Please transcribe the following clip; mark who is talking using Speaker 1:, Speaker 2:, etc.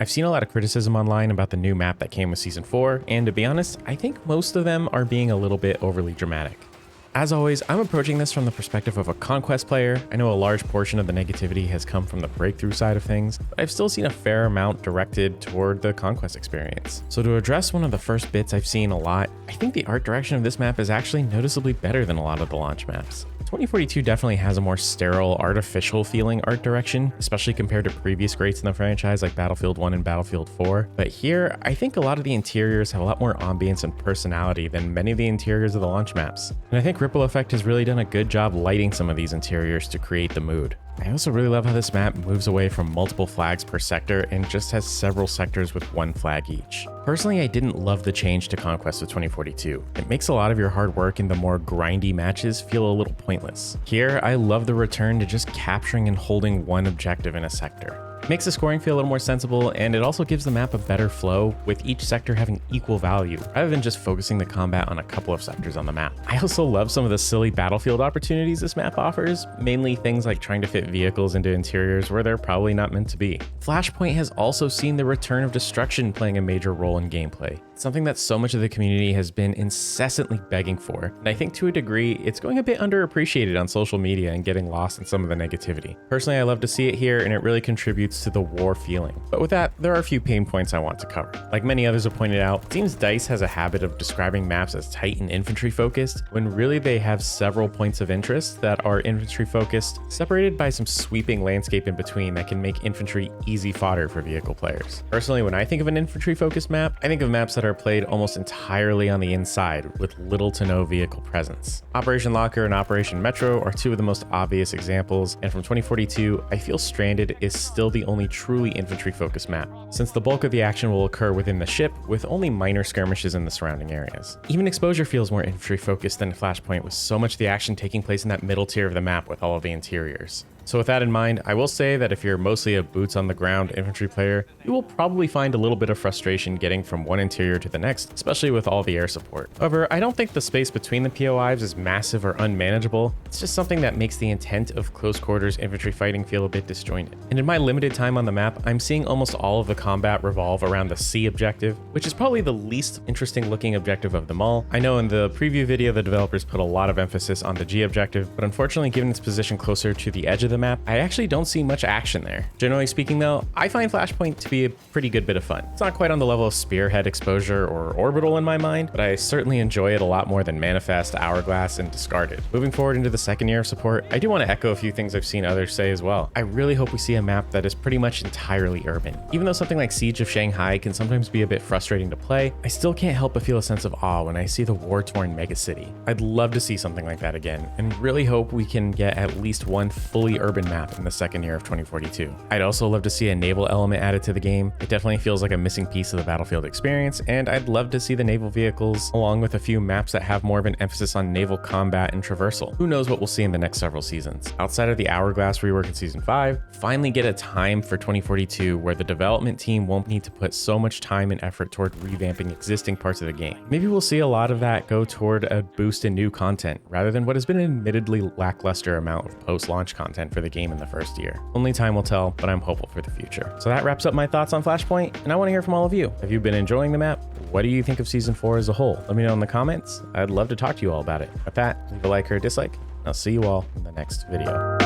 Speaker 1: I've seen a lot of criticism online about the new map that came with Season 4, and to be honest, I think most of them are being a little bit overly dramatic. As always, I'm approaching this from the perspective of a Conquest player. I know a large portion of the negativity has come from the breakthrough side of things, but I've still seen a fair amount directed toward the Conquest experience. So to address one of the first bits I've seen a lot, I think the art direction of this map is actually noticeably better than a lot of the launch maps. 2042 definitely has a more sterile, artificial feeling art direction, especially compared to previous greats in the franchise like Battlefield 1 and Battlefield 4. But here, I think a lot of the interiors have a lot more ambience and personality than many of the interiors of the launch maps. And I think Ripple Effect has really done a good job lighting some of these interiors to create the mood. I also really love how this map moves away from multiple flags per sector and just has several sectors with one flag each. Personally, I didn't love the change to Conquest with 2042. It makes a lot of your hard work in the more grindy matches feel a little pointless. Here, I love the return to just capturing and holding one objective in a sector. It makes the scoring feel a little more sensible, and it also gives the map a better flow, with each sector having equal value, rather than just focusing the combat on a couple of sectors on the map. I also love some of the silly battlefield opportunities this map offers, mainly things like trying to fit vehicles into interiors where they're probably not meant to be. Flashpoint has also seen the return of destruction playing a major role in gameplay, something that so much of the community has been incessantly begging for, and I think to a degree, it's going a bit underappreciated on social media and getting lost in some of the negativity. Personally, I love to see it here, and it really contributes to the war feeling. But with that, there are a few pain points I want to cover. Like many others have pointed out, it seems DICE has a habit of describing maps as tight and infantry focused, when really they have several points of interest that are infantry focused, separated by some sweeping landscape in between that can make infantry easy fodder for vehicle players. Personally, when I think of an infantry focused map, I think of maps that are played almost entirely on the inside with little to no vehicle presence. Operation Locker and Operation Metro are two of the most obvious examples, and from 2042, I feel Stranded is still the only truly infantry focused map, since the bulk of the action will occur within the ship with only minor skirmishes in the surrounding areas. Even Exposure feels more infantry focused than Flashpoint, with so much of the action taking place in that middle tier of the map with all of the interiors. So with that in mind, I will say that if you're mostly a boots on the ground infantry player, you will probably find a little bit of frustration getting from one interior to the next, especially with all the air support. However, I don't think the space between the POIs is massive or unmanageable. It's just something that makes the intent of close quarters infantry fighting feel a bit disjointed. And in my limited time on the map, I'm seeing almost all of the combat revolve around the C objective, which is probably the least interesting looking objective of them all. I know in the preview video, the developers put a lot of emphasis on the G objective, but unfortunately, given its position closer to the edge of the map, I actually don't see much action there. Generally speaking though, I find Flashpoint to be a pretty good bit of fun. It's not quite on the level of Spearhead, Exposure, or Orbital in my mind, but I certainly enjoy it a lot more than Manifest, Hourglass, and Discarded. Moving forward into the second year of support, I do want to echo a few things I've seen others say as well. I really hope we see a map that is pretty much entirely urban. Even though something like Siege of Shanghai can sometimes be a bit frustrating to play, I still can't help but feel a sense of awe when I see the war-torn megacity. I'd love to see something like that again, and really hope we can get at least one fully urban map in the second year of 2042. I'd also love to see a naval element added to the game. It definitely feels like a missing piece of the Battlefield experience, and I'd love to see the naval vehicles along with a few maps that have more of an emphasis on naval combat and traversal. Who knows what we'll see in the next several seasons. Outside of the Hourglass rework in Season 5, finally get a time for 2042 where the development team won't need to put so much time and effort toward revamping existing parts of the game. Maybe we'll see a lot of that go toward a boost in new content, rather than what has been an admittedly lackluster amount of post-launch content for the game in the first year. Only time will tell, but I'm hopeful for the future. So that wraps up my thoughts on Flashpoint, and I want to hear from all of you. Have you been enjoying the map? What do you think of Season 4 as a whole? Let me know in the comments. I'd love to talk to you all about it. With that, leave a like or a dislike. I'll see you all in the next video.